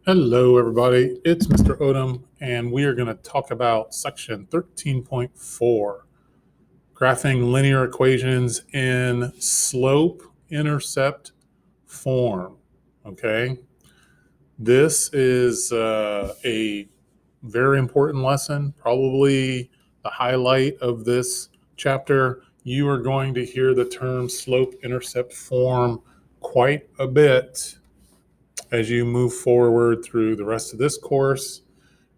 Hello, everybody. It's Mr. Odom, and we are going to talk about section 13.4, graphing linear equations in slope-intercept form. Okay, this is a very important lesson, probably the highlight of this chapter. You are going to hear the term slope-intercept form quite a bit as you move forward through the rest of this course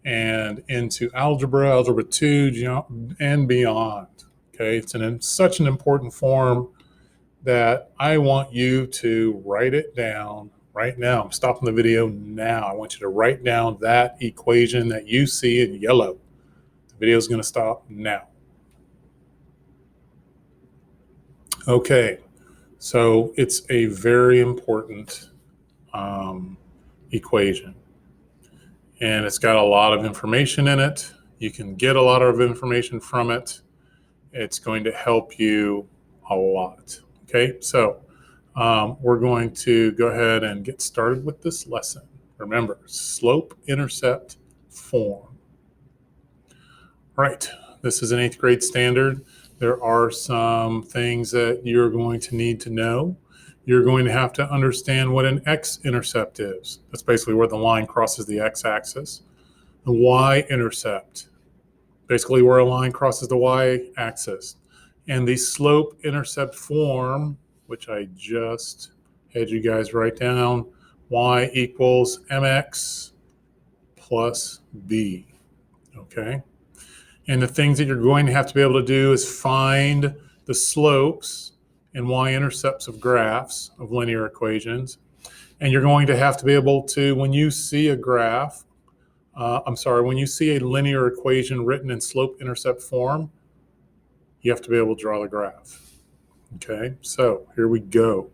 and into algebra 2, and beyond. Okay, it's in such an important form that I want you to write it down right now. I'm stopping the video now. I want you to write down that equation that you see in yellow. The video is going to stop now. Okay, so it's a very important equation, and it's got a lot of information in it. You can get a lot of information from it. It's going to help you a lot. Okay, so we're going to go ahead and get started with this lesson. Remember, slope-intercept form. Right, this is an 8th grade standard. There are some things that you're going to need to know. You're going to have to understand what an x-intercept is. That's basically where the line crosses the x-axis. The y-intercept, basically where a line crosses the y-axis. And the slope-intercept form, which I just had you guys write down, y equals mx plus b, okay? And the things that you're going to have to be able to do is find the slopes and y-intercepts of graphs of linear equations. And you're going to have to be able to, when you see a graph, when you see a linear equation written in slope-intercept form, you have to be able to draw the graph. Okay, so here we go.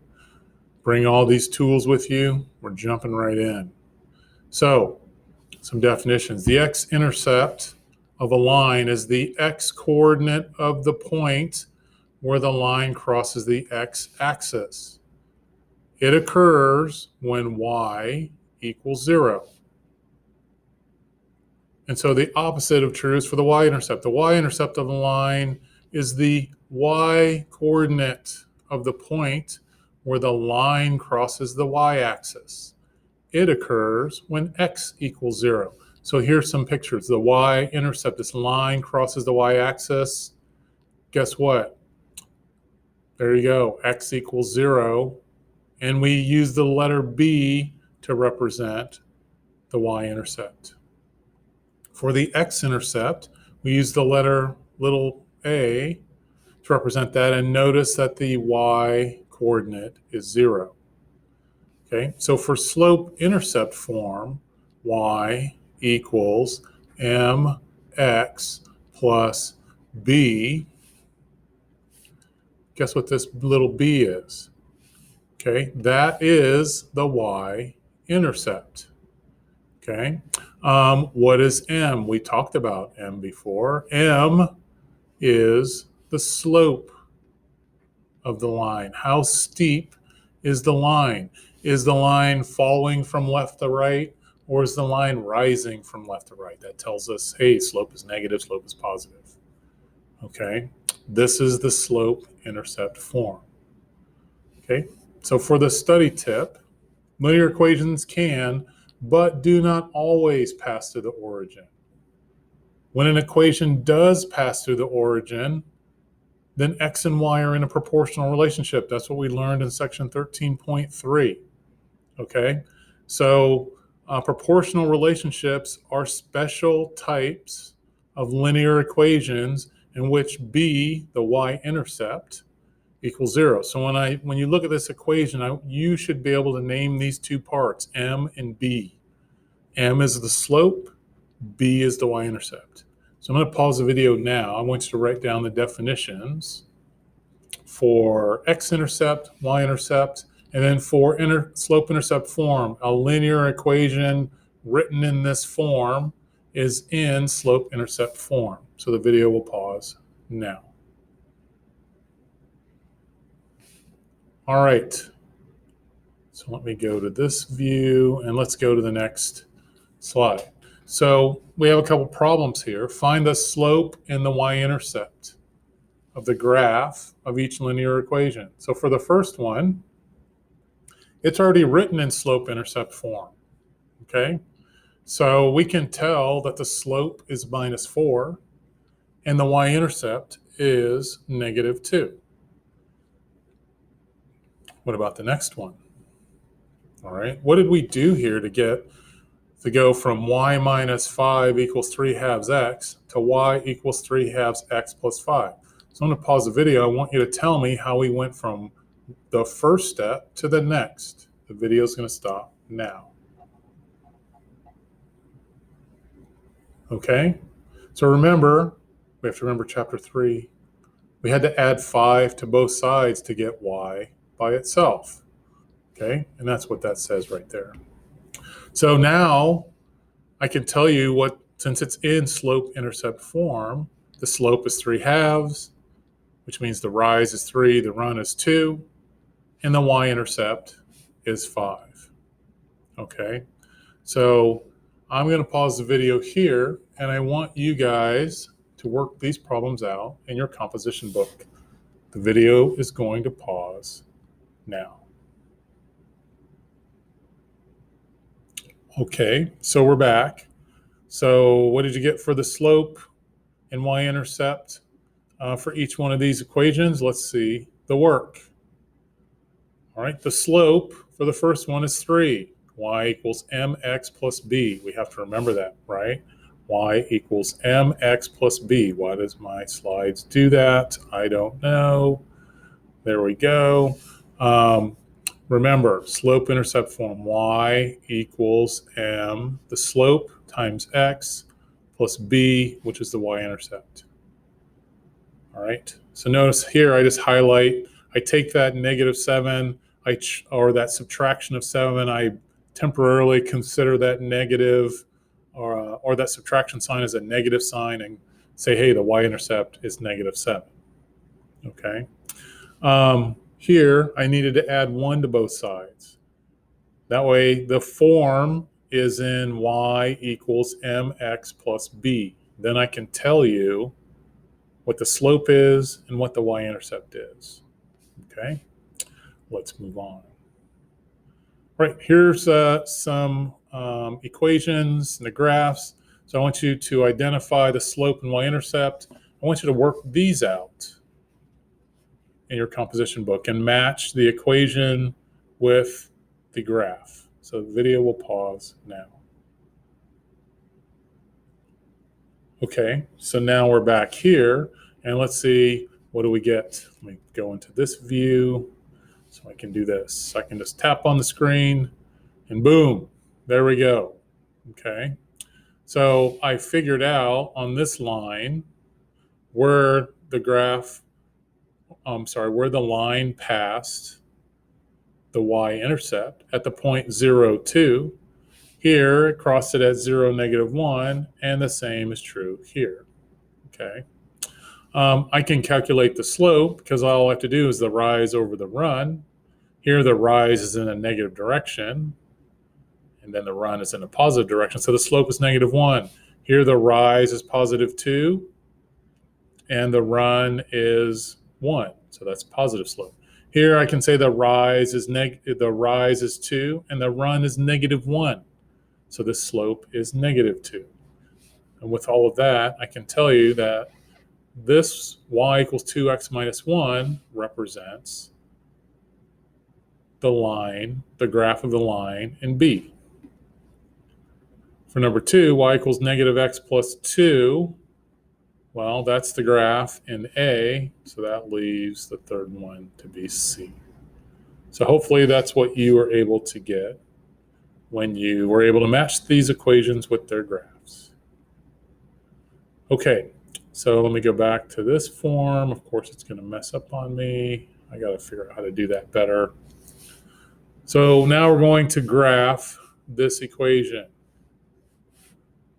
Bring all these tools with you. We're jumping right in. So, some definitions. The x-intercept of a line is the x-coordinate of the point where the line crosses the x-axis. It occurs when y equals 0. And so the opposite of true is for the y-intercept. The y-intercept of a line is the y-coordinate of the point where the line crosses the y-axis. It occurs when x equals 0. So here's some pictures. The y-intercept, this line crosses the y-axis. Guess what? There you go, x equals 0. And we use the letter b to represent the y-intercept. For the x-intercept, we use the letter little a to represent that, and notice that the y-coordinate is 0. Okay, so for slope-intercept form, y equals mx plus b. Guess what this little b is? Okay, that is the y-intercept. Okay, what is m? We talked about m before. M is the slope of the line. How steep is the line? Is the line falling from left to right, or is the line rising from left to right? That tells us, hey, slope is negative, slope is positive. Okay, this is the slope-intercept form. Okay, so for the study tip, linear equations can, but do not always pass through the origin. When an equation does pass through the origin, then x and y are in a proportional relationship. That's what we learned in section 13.3. Okay, so proportional relationships are special types of linear equations in which b, the y-intercept, equals 0. So when you look at this equation, you should be able to name these two parts, m and b. M is the slope, b is the y-intercept. So I'm going to pause the video now. I want you to write down the definitions for x-intercept, y-intercept, and then for slope-intercept form. A linear equation written in this form is in slope-intercept form. So the video will pause now. All right. So let me go to this view and let's go to the next slide. So we have a couple problems here. Find the slope and the y-intercept of the graph of each linear equation. So for the first one, it's already written in slope-intercept form, okay? So we can tell that the slope is -4 and the y-intercept is -2. What about the next one? All right, what did we do here to go from y minus 5 equals 3/2 x to y equals 3/2 x plus 5? So I'm going to pause the video. I want you to tell me how we went from the first step to the next. The video is going to stop now. Okay, so remember, we have to remember chapter 3. We had to add 5 to both sides to get y by itself. Okay, and that's what that says right there. So now I can tell you what, since it's in slope-intercept form, the slope is 3/2, which means the rise is 3, the run is 2, and the y-intercept is 5. Okay, so I'm going to pause the video here, and I want you guys to work these problems out in your composition book. The video is going to pause now. Okay, so we're back. So what did you get for the slope and y-intercept for each one of these equations? Let's see the work. All right, the slope for the first one is 3. Y equals mx plus b. We have to remember that, right? Y equals mx plus b. Why does my slides do that? I don't know. There we go. Remember, slope-intercept form, y equals m, the slope, times x, plus b, which is the y-intercept. All right, so notice here I just highlight, I take that -7, or that subtraction of 7, I temporarily consider that negative, or that subtraction sign as a negative sign and say, hey, the y-intercept is -7. Okay. Here, I needed to add 1 to both sides. That way, the form is in y equals mx plus b. Then I can tell you what the slope is and what the y-intercept is. Okay, let's move on. Right, here's some equations and the graphs. So I want you to identify the slope and y-intercept. I want you to work these out in your composition book and match the equation with the graph. So the video will pause now. Okay, so now we're back here and let's see, what do we get? Let me go into this view so I can do this. I can just tap on the screen and boom, there we go. Okay, so I figured out on this line where the graph, where the line passed the y-intercept at the point 0, 2. Here, it crossed it at 0, -1, and the same is true here. Okay. I can calculate the slope because all I have to do is the rise over the run. Here, the rise is in a negative direction, and then the run is in a positive direction. So the slope is -1. Here, the rise is +2, and the run is 1. So that's positive slope. Here, I can say the rise is 2, and the run is -1. So the slope is -2. And with all of that, I can tell you that this y equals 2x minus 1 represents the line, the graph of the line in B. For number 2, y equals -x plus 2, well, that's the graph in A, so that leaves the third one to be C. So hopefully that's what you were able to get when you were able to match these equations with their graphs. Okay, so let me go back to this form. Of course, it's going to mess up on me. I got to figure out how to do that better. So now we're going to graph this equation.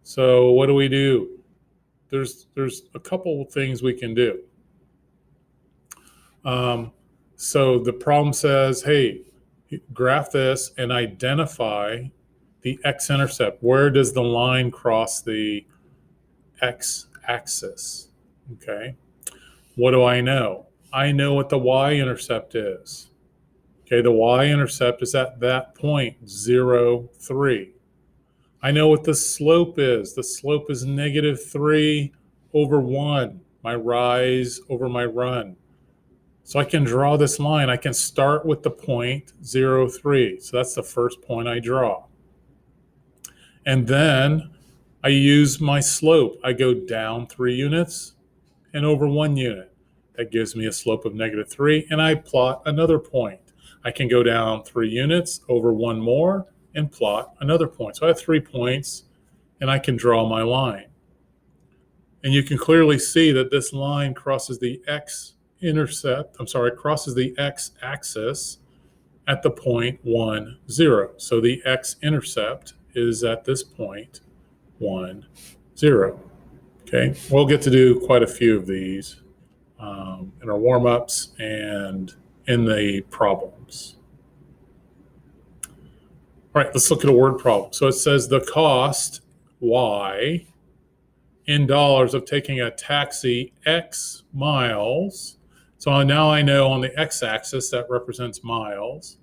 So what do we do? There's a couple of things we can do. So the problem says, hey, graph this and identify the x-intercept. Where does the line cross the x-axis? Okay. What do I know? I know what the y-intercept is. Okay, the y-intercept is at that point, 0, 3. I know what the slope is. The slope is -3 over 1, my rise over my run. So I can draw this line. I can start with the point 0, 3. So that's the first point I draw. And then I use my slope. I go down 3 units and over 1 unit. That gives me a slope of -3, and I plot another point. I can go down 3 units over 1 more and plot another point. So I have 3 points, and I can draw my line. And you can clearly see that this line crosses the crosses the x-axis at the point 1, 0. So the x-intercept is at this point 1, 0. Okay, we'll get to do quite a few of these in our warm-ups and in the problems. All right, let's look at a word problem. So it says the cost, y, in dollars of taking a taxi X miles. So now I know on the x-axis that represents miles,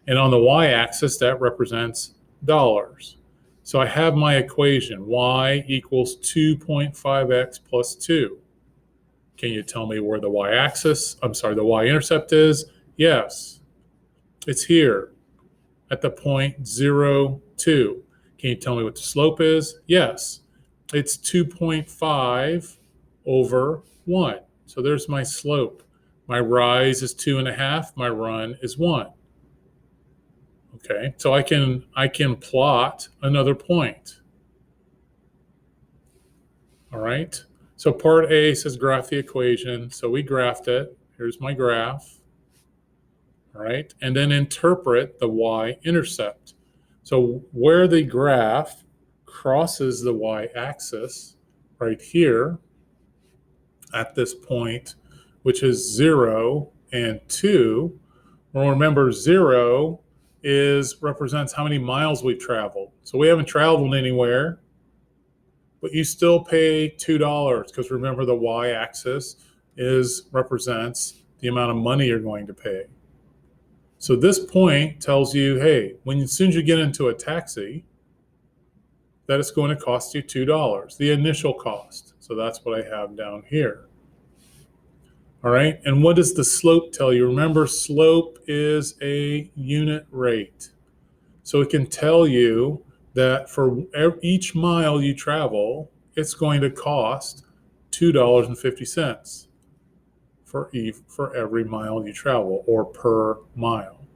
and on the y-axis that represents dollars. So I have my equation, y equals 2.5x plus 2. Can you tell me where the the y-intercept is? Yes, it's here at the point 0, 2. Can you tell me what the slope is? Yes, it's 2.5 over 1. So there's my slope. My rise is 2.5. My run is 1. Okay, so I can plot another point. All right. So part A says graph the equation. So we graphed it. Here's my graph. All right. And then interpret the y-intercept. So where the graph crosses the y-axis right here at this point, which is 0 and 2, well, remember 0 represents how many miles we've traveled. So we haven't traveled anywhere, but you still pay $2 because remember the y-axis represents the amount of money you're going to pay. So this point tells you, hey, as soon as you get into a taxi, that it's going to cost you $2, the initial cost. So that's what I have down here. All right, and what does the slope tell you? Remember, slope is a unit rate. So it can tell you that for each mile you travel, it's going to cost $2.50 for every mile you travel, or per mile.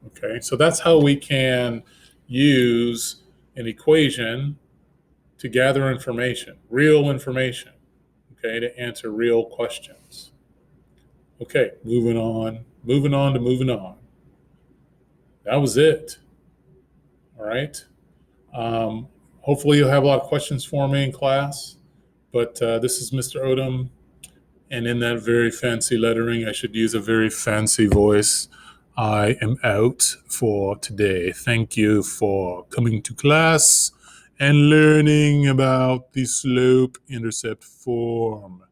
Okay, so that's how we can use an equation to gather information, real information, okay, to answer real questions. Okay, moving on. That was it. All right. Hopefully you'll have a lot of questions for me in class, but this is Mr. Odom, and in that very fancy lettering, I should use a very fancy voice. I am out for today. Thank you for coming to class and learning about the slope-intercept form.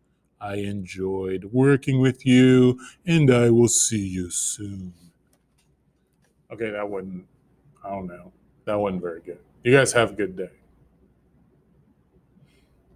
I enjoyed working with you, and I will see you soon. Okay, I don't know. That wasn't very good. You guys have a good day.